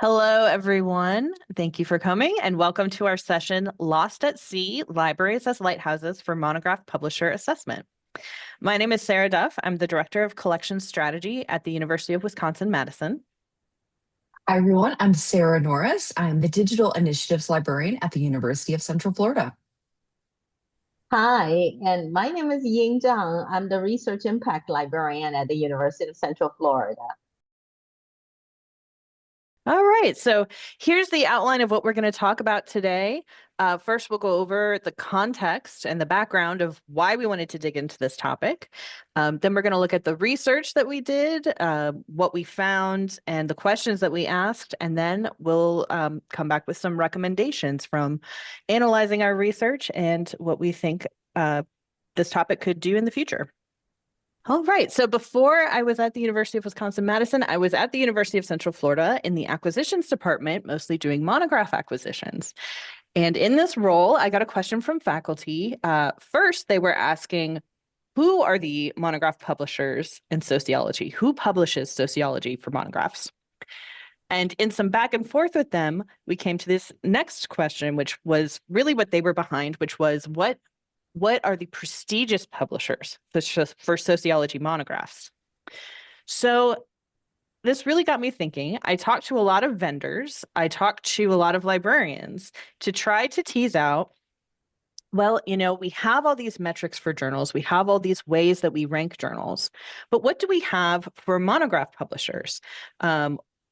Hello, everyone. Thank you for coming and welcome to our session, Lost at Sea, Libraries as Lighthouses for Monograph Publisher Assessment. My name is Sarah Duff. I'm the Director of Collection Strategy at the University of Wisconsin-Madison. Hi, everyone. I'm Sarah Norris. I'm the Digital Initiatives Librarian at the University of Central Florida. Hi, and my name is Ying Zhang. I'm the Research Impact Librarian at the University of Central Florida. All right, so here's the outline of what we're going to talk about today. First, we'll go over the context and the background of why we wanted to dig into this topic. Then we're going to look at the research that we did, what we found, and the questions that we asked. And then we'll come back with some recommendations from analyzing our research and what we think this topic could do in the future. All right. So before I was at the University of Wisconsin-Madison, I was at the University of Central Florida in the acquisitions department, mostly doing monograph acquisitions. And in this role, I got a question from faculty. First, they were asking, who are the monograph publishers in sociology? Who publishes sociology for monographs? And in some back and forth with them, we came to this next question, which was really what they were behind, which was what are the prestigious publishers for sociology monographs? So this really got me thinking. I talked to a lot of vendors. I talked to a lot of librarians to try to tease out, well, we have all these metrics for journals. We have all these ways that we rank journals. But what do we have for monograph publishers?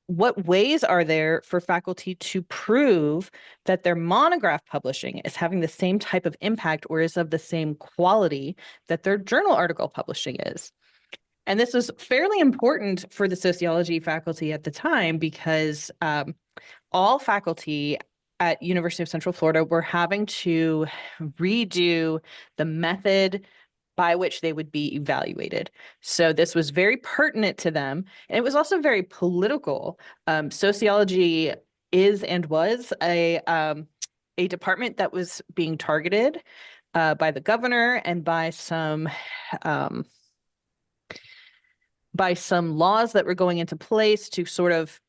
What ways are there for faculty to prove that their monograph publishing is having the same type of impact or is of the same quality that their journal article publishing is? And this was fairly important for the sociology faculty at the time because all faculty at University of Central Florida were having to redo the method by which they would be evaluated. So this was very pertinent to them. And it was also very political. Sociology is and was a department that was being targeted by the governor and by some laws that were going into place to sort of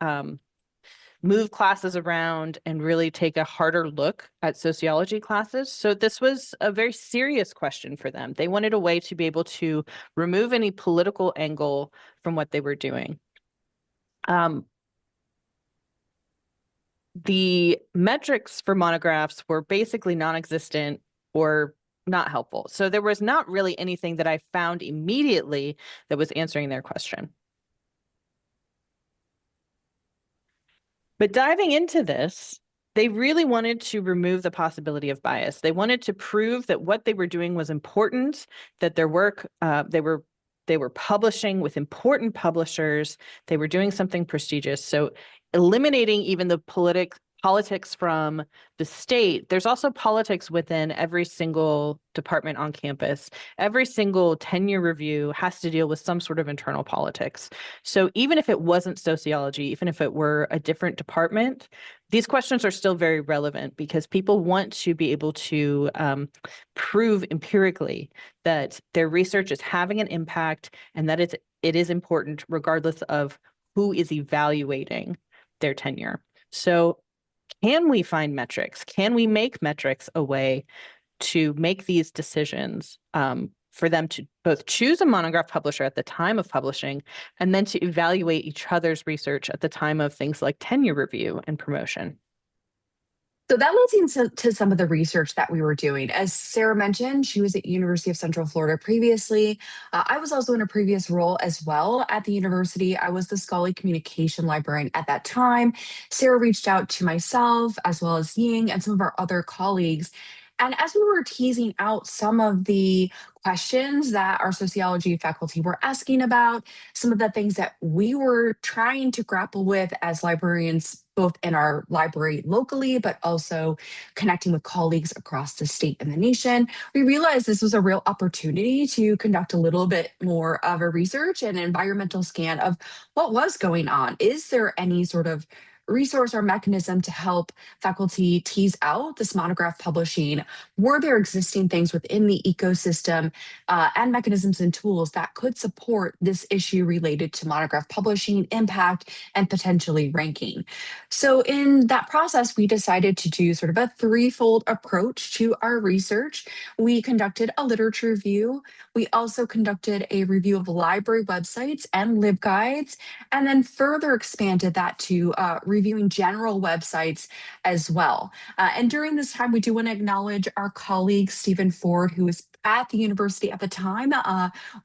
move classes around and really take a harder look at sociology classes. So this was a very serious question for them. They wanted a way to be able to remove any political angle from what they were doing. The metrics for monographs were basically non-existent or not helpful. So there was not really anything that I found immediately that was answering their question. But diving into this, they really wanted to remove the possibility of bias. They wanted to prove that what they were doing was important, that their work, they were publishing with important publishers, they were doing something prestigious. So eliminating even the politics from the state, there's also politics within every single department on campus. Every single tenure review has to deal with some sort of internal politics. So even if it wasn't sociology, even if it were a different department, these questions are still very relevant because people want to be able to prove empirically that their research is having an impact and that it is important regardless of who is evaluating their tenure. So can we find metrics? Can we make metrics a way to make these decisions for them to both choose a monograph publisher at the time of publishing and then to evaluate each other's research at the time of things like tenure review and promotion? So that leads into some of the research that we were doing. As Sarah mentioned, she was at University of Central Florida previously. I was also in a previous role as well at the university. I was the scholarly communication librarian at that time. Sarah reached out to myself as well as Ying and some of our other colleagues. And as we were teasing out some of the questions that our sociology faculty were asking about, some of the things that we were trying to grapple with as librarians, both in our library locally, but also connecting with colleagues across the state and the nation, we realized this was a real opportunity to conduct a little bit more of a research and environmental scan of what was going on. Is there any sort of resource or mechanism to help faculty tease out this monograph publishing. Were there existing things within the ecosystem and mechanisms and tools that could support this issue related to monograph publishing, impact, and potentially ranking? So in that process, we decided to do sort of a threefold approach to our research. We conducted a literature review. We also conducted a review of library websites and LibGuides, and then further expanded that to reviewing general websites as well. And during this time, we do want to acknowledge our colleague, Stephen Ford, who was at the university at the time,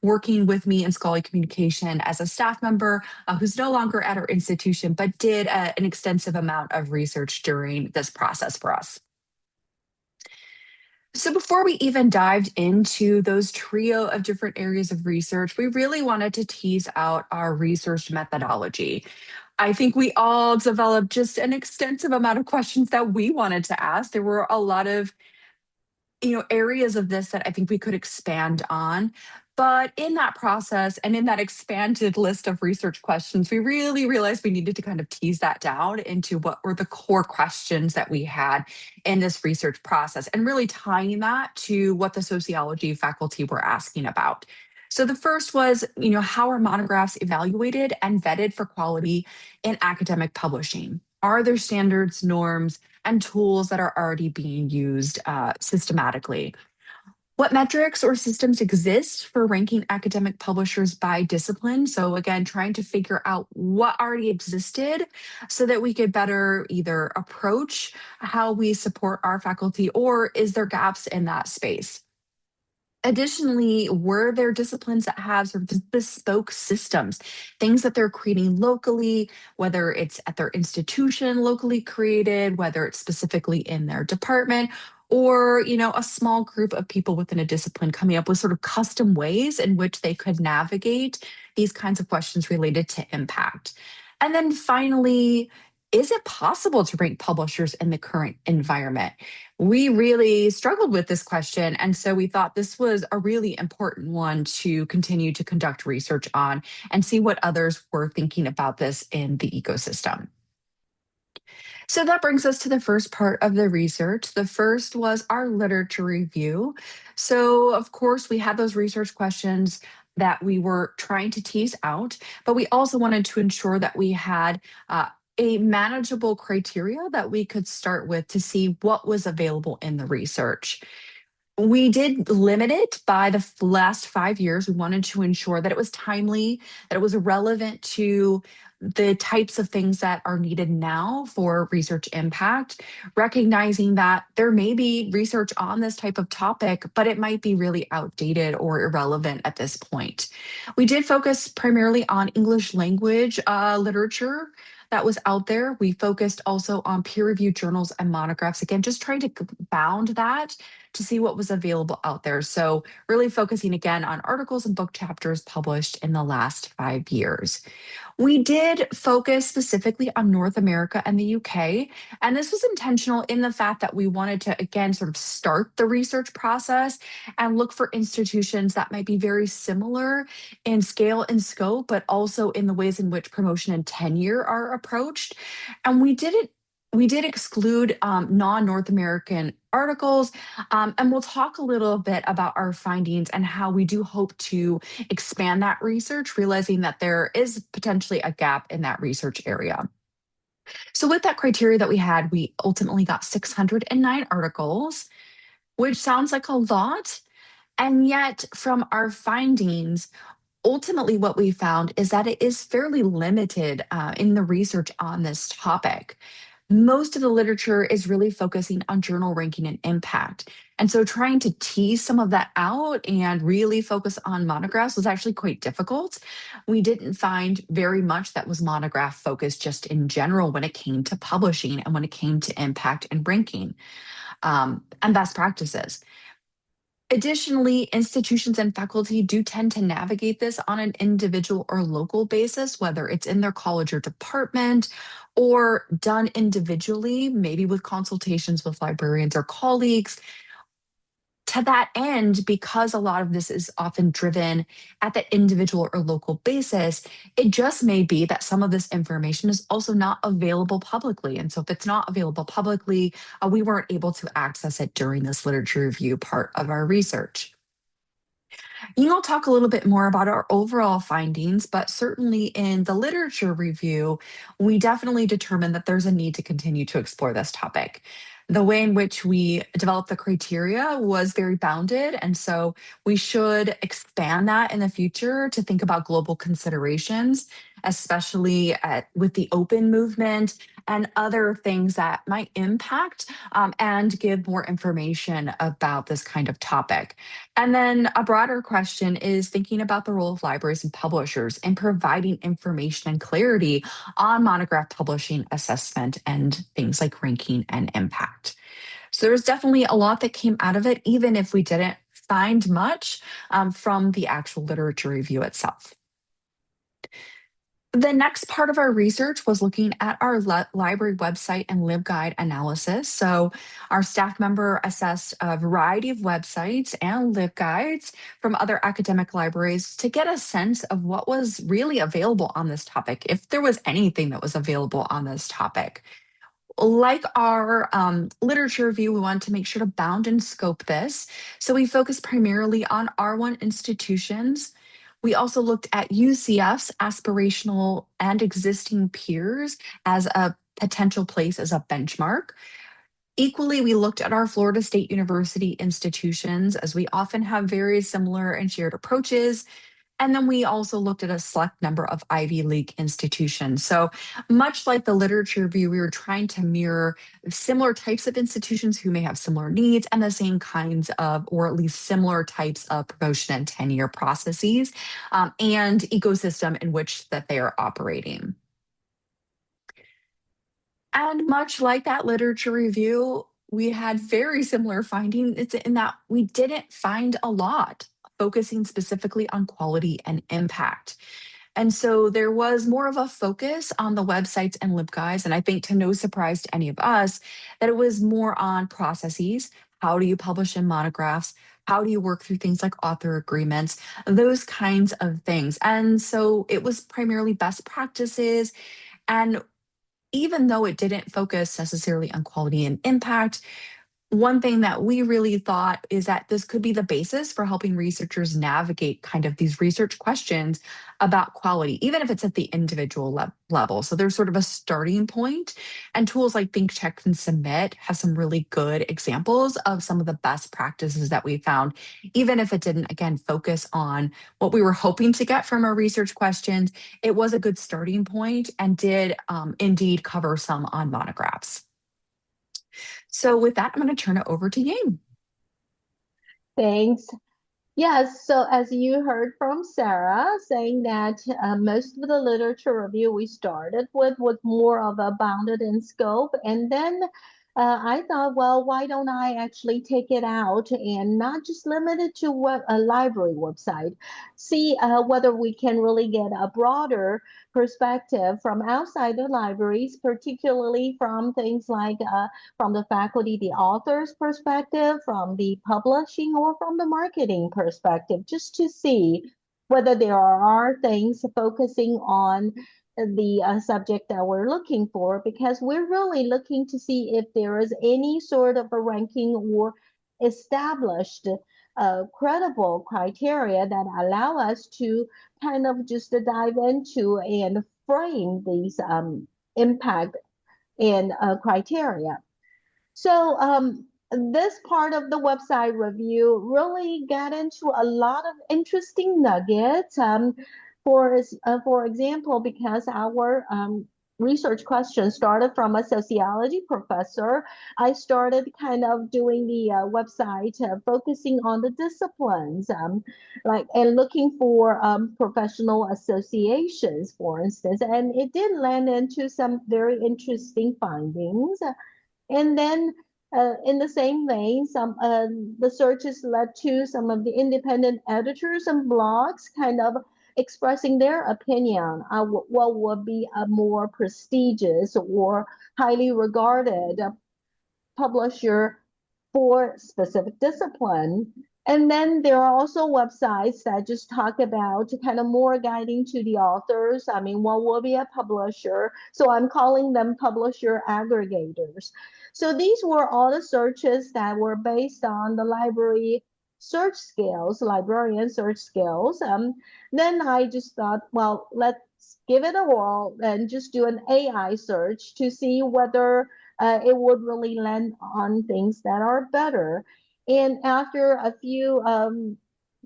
working with me in scholarly communication as a staff member, who's no longer at our institution, but did an extensive amount of research during this process for us. So before we even dived into those trio of different areas of research, we really wanted to tease out our research methodology. I think we all developed just an extensive amount of questions that we wanted to ask. There were a lot of areas of this that I think we could expand on. But in that process and in that expanded list of research questions, we really realized we needed to kind of tease that down into what were the core questions that we had in this research process and really tying that to what the sociology faculty were asking about. So the first was, how are monographs evaluated and vetted for quality in academic publishing? Are there standards, norms, and tools that are already being used systematically? What metrics or systems exist for ranking academic publishers by discipline? So again, trying to figure out what already existed so that we could better either approach how we support our faculty, or is there gaps in that space? Additionally, were there disciplines that have sort of bespoke systems, things that they're creating locally, whether it's at their institution locally created, whether it's specifically in their department, or a small group of people within a discipline coming up with sort of custom ways in which they could navigate these kinds of questions related to impact? And then finally, is it possible to rank publishers in the current environment? We really struggled with this question, and so we thought this was a really important one to continue to conduct research on and see what others were thinking about this in the ecosystem. So that brings us to the first part of the research. The first was our literature review. So of course, we had those research questions that we were trying to tease out, but we also wanted to ensure that we had a manageable criteria that we could start with to see what was available in the research. We did limit it by the last 5 years. We wanted to ensure that it was timely, that it was relevant to the types of things that are needed now for research impact, recognizing that there may be research on this type of topic, but it might be really outdated or irrelevant at this point. We did focus primarily on English language literature that was out there. We focused also on peer-reviewed journals and monographs, again, just trying to bound that to see what was available out there. So really focusing again on articles and book chapters published in the last 5 years. We did focus specifically on North America and the UK, and this was intentional in the fact that we wanted to, again, sort of start the research process and look for institutions that might be very similar in scale and scope, but also in the ways in which promotion and tenure are approached. And we did exclude non-North American articles, and we'll talk a little bit about our findings and how we do hope to expand that research, realizing that there is potentially a gap in that research area. So with that criteria that we had, we ultimately got 609 articles, which sounds like a lot. And yet from our findings, ultimately what we found is that it is fairly limited in the research on this topic. Most of the literature is really focusing on journal ranking and impact. And so trying to tease some of that out and really focus on monographs was actually quite difficult. We didn't find very much that was monograph focused just in general when it came to publishing and when it came to impact and ranking and best practices. Additionally, institutions and faculty do tend to navigate this on an individual or local basis, whether it's in their college or department or done individually, maybe with consultations with librarians or colleagues. To that end, because a lot of this is often driven at the individual or local basis, it just may be that some of this information is also not available publicly. And so if it's not available publicly, we weren't able to access it during this literature review part of our research. You'll talk a little bit more about our overall findings, but certainly in the literature review, we definitely determined that there's a need to continue to explore this topic. The way in which we developed the criteria was very bounded, and so we should expand that in the future to think about global considerations, especially with the open movement and other things that might impact and give more information about this kind of topic. And then a broader question is thinking about the role of libraries and publishers in providing information and clarity on monograph publishing assessment and things like ranking and impact. So there's definitely a lot that came out of it, even if we didn't find much from the actual literature review itself. The next part of our research was looking at our library website and LibGuide analysis. So our staff member assessed a variety of websites and LibGuides from other academic libraries to get a sense of what was really available on this topic, if there was anything that was available on this topic. Like our literature review, we wanted to make sure to bound and scope this. So we focused primarily on R1 institutions. We also looked at UCF's aspirational and existing peers as a potential place as a benchmark. Equally, we looked at our Florida State University institutions, as we often have very similar and shared approaches. And then we also looked at a select number of Ivy League institutions. So much like the literature review, we were trying to mirror similar types of institutions who may have similar needs and the same kinds of, or at least similar types of promotion and tenure processes and ecosystem in which that they are operating. And much like that literature review, we had very similar findings in that we didn't find a lot focusing specifically on quality and impact. And so there was more of a focus on the websites and LibGuides. And I think to no surprise to any of us, that it was more on processes. How do you publish in monographs? How do you work through things like author agreements? Those kinds of things. And so it was primarily best practices. And even though it didn't focus necessarily on quality and impact, one thing that we really thought is that this could be the basis for helping researchers navigate kind of these research questions about quality, even if it's at the individual level. So there's sort of a starting point, and tools like Think, Check, and Submit have some really good examples of some of the best practices that we found, even if it didn't, again, focus on what we were hoping to get from our research questions. It was a good starting point and did indeed cover some on monographs. So with that, I'm going to turn it over to Ying. Thanks. Yes, so as you heard from Sarah saying that most of the literature review we started with was more of a bounded in scope. And then I thought, well, why don't I actually take it out and not just limit it to what a library website, see whether we can really get a broader perspective from outside the libraries, particularly from things like from the faculty, the author's perspective, from the publishing, or from the marketing perspective, just to see whether there are things focusing on the subject that we're looking for, because we're really looking to see if there is any sort of a ranking or established credible criteria that allow us to kind of just dive into and frame these impact and criteria. So this part of the website review really got into a lot of interesting nuggets. For example, because our research question started from a sociology professor, I started kind of doing the website focusing on the disciplines, like and looking for professional associations, for instance, and it did land into some very interesting findings. And then in the same vein, some the searches led to some of the independent editors and blogs kind of expressing their opinion on what would be a more prestigious or highly regarded publisher for specific discipline. And then there are also websites that just talk about kind of more guiding to the authors. I mean, one will be a publisher. So I'm calling them publisher aggregators. So these were all the searches that were based on the library search skills, librarian search skills. Then I just thought, well, let's give it a whirl and just do an AI search to see whether it would really land on things that are better. And after a few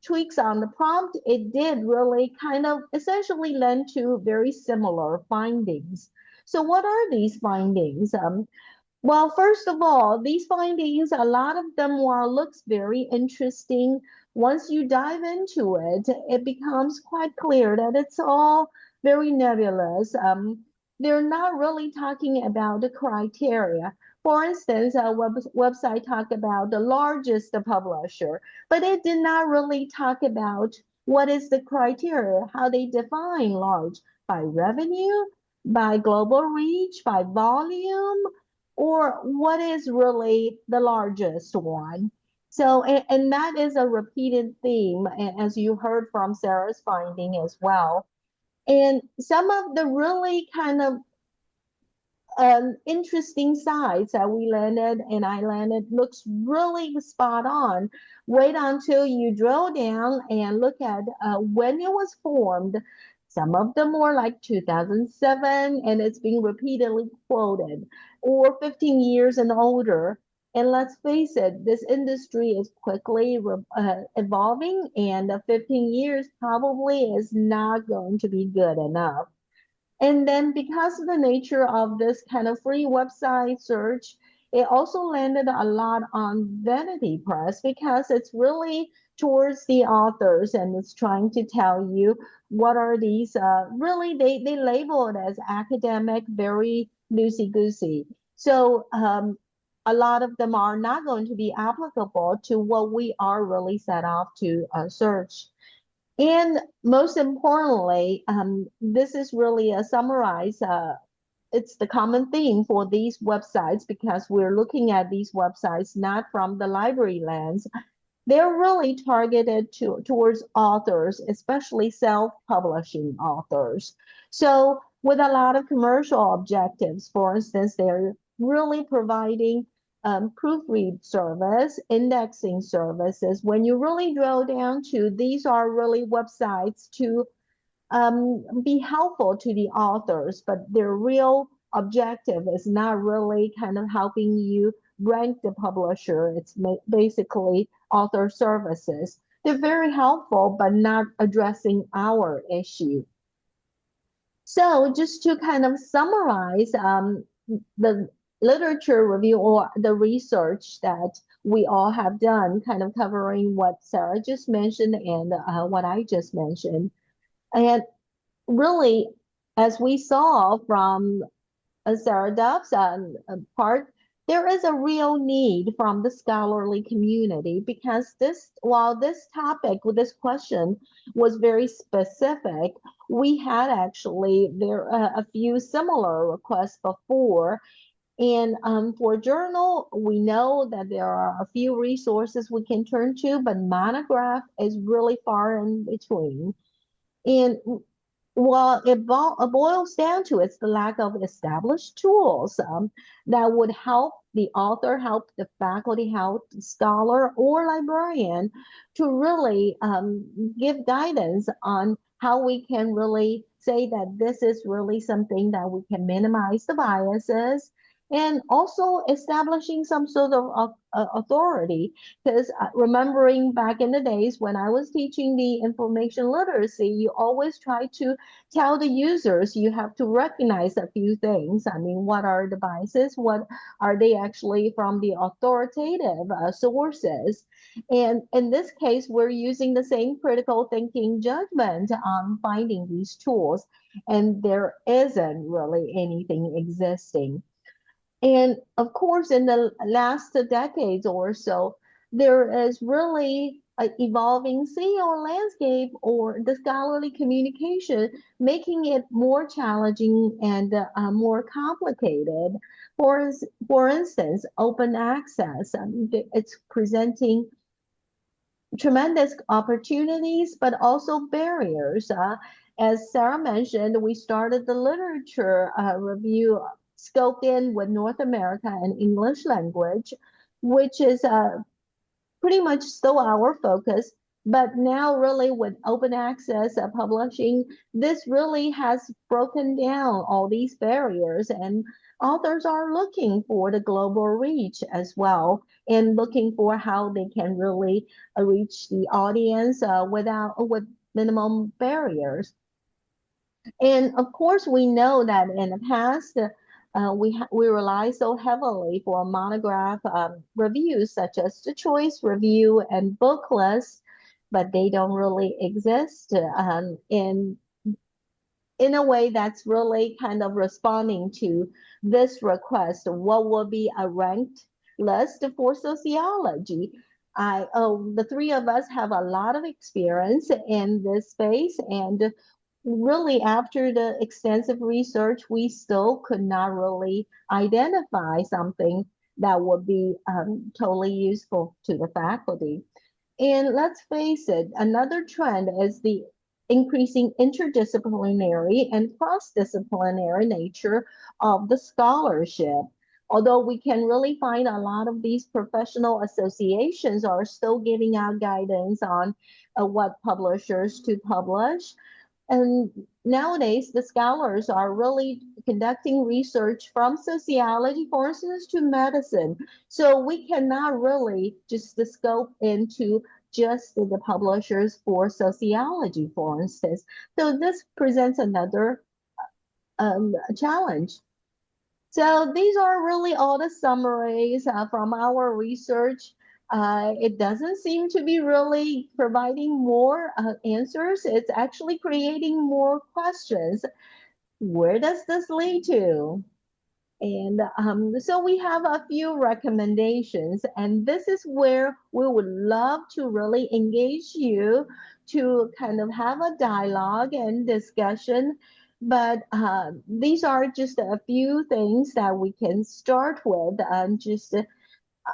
tweaks on the prompt, it did really kind of essentially lend to very similar findings. So what are these findings? Well, first of all, these findings, a lot of them, while looks very interesting, once you dive into it, it becomes quite clear that it's all very nebulous. They're not really talking about the criteria. For instance, a website talked about the largest publisher, but it did not really talk about what is the criteria, how they define large by revenue, by global reach, by volume, or what is really the largest one. So, and that is a repeated theme, as you heard from Sarah's finding as well. And some of the really kind of interesting sites that we landed and I landed looks really spot on. Wait until you drill down and look at when it was formed. Some of them were like 2007, and it's being repeatedly quoted, or 15 years and older. And let's face it, this industry is quickly evolving, and 15 years probably is not going to be good enough. And then because of the nature of this kind of free website search, it also landed a lot on Vanity Press because it's really towards the authors and it's trying to tell you what are these, really, they label it as academic, very loosey-goosey. So a lot of them are not going to be applicable to what we are really set off to search. And most importantly, this is really a summarize. It's the common theme for these websites because we're looking at these websites not from the library lens. They're really targeted towards authors, especially self-publishing authors. So with a lot of commercial objectives, for instance, they're really providing proofread service, indexing services. When you really drill down to, these are really websites to be helpful to the authors, but their real objective is not really kind of helping you rank the publisher. It's basically author services. They're very helpful, but not addressing our issue. So just to kind of summarize the literature review or the research that we all have done, kind of covering what Sarah just mentioned and what I just mentioned. And really, as we saw from Sarah Duff's part, there is a real need from the scholarly community because while this topic, with this question was very specific, we had actually a few similar requests before. And for journal, we know that there are a few resources we can turn to, but Monograph is really far in between. And well, it boils down to it's the lack of established tools that would help the author, help the faculty, help the scholar or librarian to really give guidance on how we can really say that this is really something that we can minimize the biases and also establishing some sort of authority. Because remembering back in the days when I was teaching the information literacy, you always try to tell the users you have to recognize a few things. I mean, what are the biases? What are they actually from the authoritative sources? And in this case, we're using the same critical thinking judgment on finding these tools, and there isn't really anything existing. And of course, in the last decades or so, there is really evolving CEO landscape or the scholarly communication, making it more challenging and more complicated. For instance, open access, it's presenting tremendous opportunities, but also barriers. As Sarah mentioned, we started the literature review scoped in with North America and English language, which is pretty much still our focus. But now, really, with open access publishing, this really has broken down all these barriers, and authors are looking for the global reach as well, and looking for how they can really reach the audience with minimum barriers. And of course, we know that in the past, we rely so heavily for monograph reviews, such as the choice review and book lists, but they don't really exist in a way that's really kind of responding to this request. What will be a ranked list for sociology? The three of us have a lot of experience in this space, and really after the extensive research, we still could not really identify something that would be totally useful to the faculty. And let's face it, another trend is the increasing interdisciplinary and cross-disciplinary nature of the scholarship. Although we can really find a lot of these professional associations are still giving out guidance on what publishers to publish, and nowadays, the scholars are really conducting research from sociology, for instance, to medicine. So we cannot really just scope into just the publishers for sociology, for instance. So this presents another challenge. So these are really all the summaries from our research. It doesn't seem to be really providing more answers. It's actually creating more questions. Where does this lead to? And so we have a few recommendations, and this is where we would love to really engage you to kind of have a dialogue and discussion. But these are just a few things that we can start with.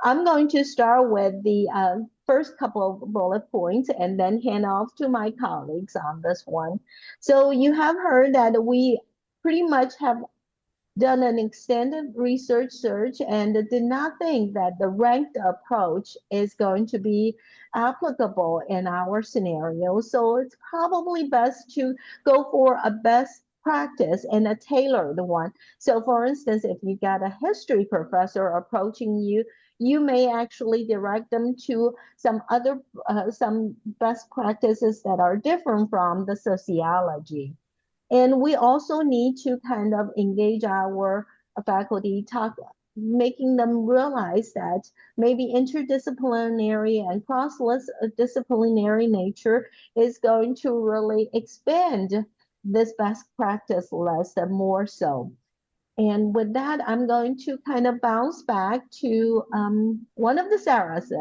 I'm going to start with the first couple of bullet points and then hand off to my colleagues on this one. So you have heard that we pretty much have done an extended research search and did not think that the ranked approach is going to be applicable in our scenario. So it's probably best to go for a best practice and a tailored one. So for instance, if you got a history professor approaching you, you may actually direct them to some best practices that are different from the sociology. And we also need to kind of engage our faculty, making them realize that maybe interdisciplinary and cross-disciplinary nature is going to really expand this best practice list more so. And with that, I'm going to kind of bounce back to one of the Sarahs.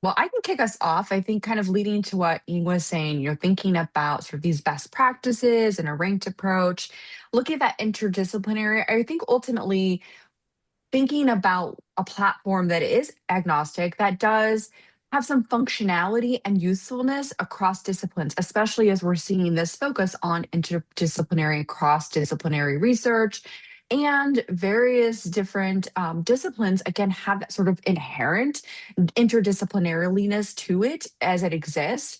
Well, I can kick us off. I think kind of leading to what Ying was saying, you're thinking about sort of these best practices and a ranked approach, looking at that interdisciplinary. I think ultimately thinking about a platform that is agnostic, that does have some functionality and usefulness across disciplines, especially as we're seeing this focus on interdisciplinary, cross-disciplinary research, and various different disciplines, again, have that sort of inherent interdisciplinariness to it as it exists.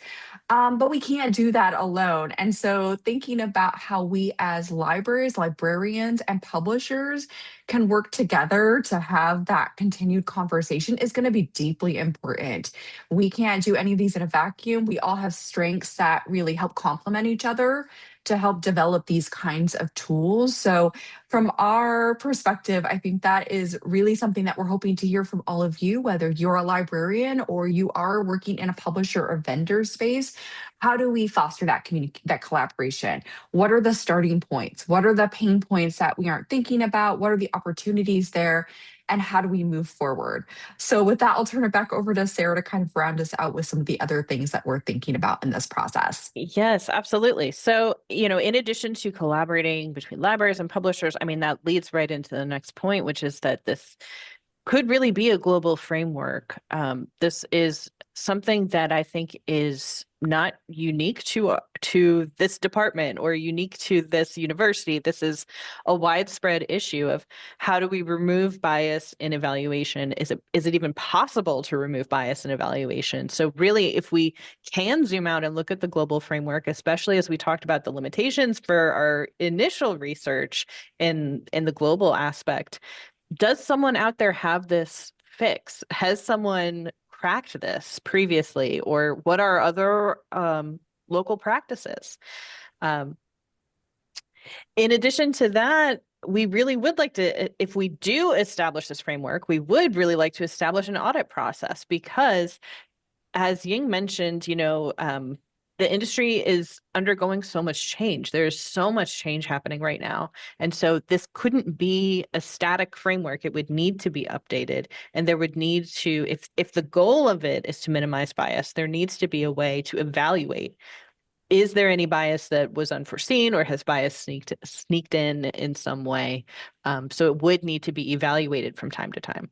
But we can't do that alone. And so thinking about how we as libraries, librarians, and publishers can work together to have that continued conversation is going to be deeply important. We can't do any of these in a vacuum. We all have strengths that really help complement each other to help develop these kinds of tools. So from our perspective, I think that is really something that we're hoping to hear from all of you, whether you're a librarian or you are working in a publisher or vendor space. how do we foster that collaboration? What are the starting points? What are the pain points that we aren't thinking about? What are the opportunities there? And how do we move forward? So with that, I'll turn it back over to Sarah to kind of round us out with some of the other things that we're thinking about in this process. Yes, absolutely. So, in addition to collaborating between libraries and publishers, I mean, that leads right into the next point, which is that this could really be a global framework. This is something that I think is not unique to this department or unique to this university. This is a widespread issue of how do we remove bias in evaluation? Is it even possible to remove bias in evaluation? So really, if we can zoom out and look at the global framework, especially as we talked about the limitations for our initial research in the global aspect, does someone out there have this fix? Has someone cracked this previously, or what are other local practices? In addition to that, we really would like to, if we do establish this framework, we would really like to establish an audit process because, as Ying mentioned, the industry is undergoing so much change. There's so much change happening right now. And so this couldn't be a static framework. It would need to be updated. And there would need to, if the goal of it is to minimize bias, there needs to be a way to evaluate. Is there any bias that was unforeseen, or has bias sneaked in some way? So it would need to be evaluated from time to time.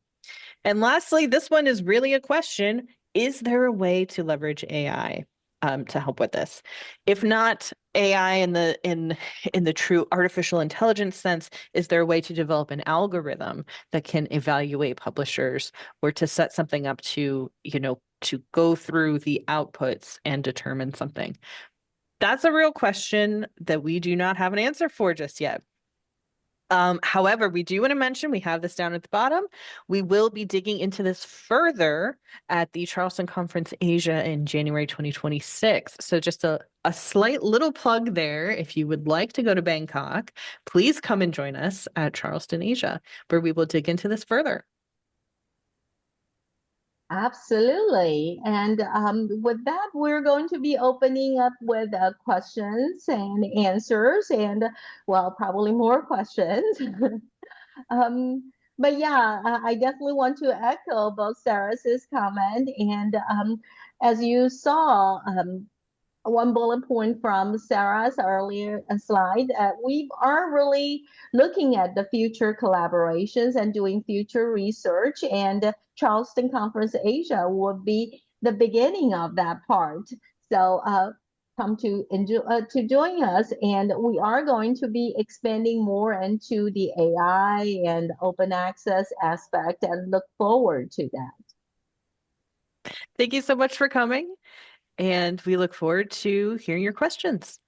And lastly, this one is really a question. Is there a way to leverage AI to help with this? If not AI in the true artificial intelligence sense, is there a way to develop an algorithm that can evaluate publishers, or to set something up to go through the outputs and determine something? That's a real question that we do not have an answer for just yet. However, we do want to mention, we have this down at the bottom. We will be digging into this further at the Charleston Conference Asia in January 2026. So just a slight little plug there. If you would like to go to Bangkok, please come and join us at Charleston Asia, where we will dig into this further. Absolutely. And with that, we're going to be opening up with questions and answers, and well, probably more questions. But yeah, I definitely want to echo both Sarah's comment and as you saw, one bullet point from Sarah's earlier slide, we are really looking at the future collaborations and doing future research, and Charleston Conference Asia will be the beginning of that part. So come to join us, and we are going to be expanding more into the AI and open access aspect, and look forward to that. Thank you so much for coming, and we look forward to hearing your questions.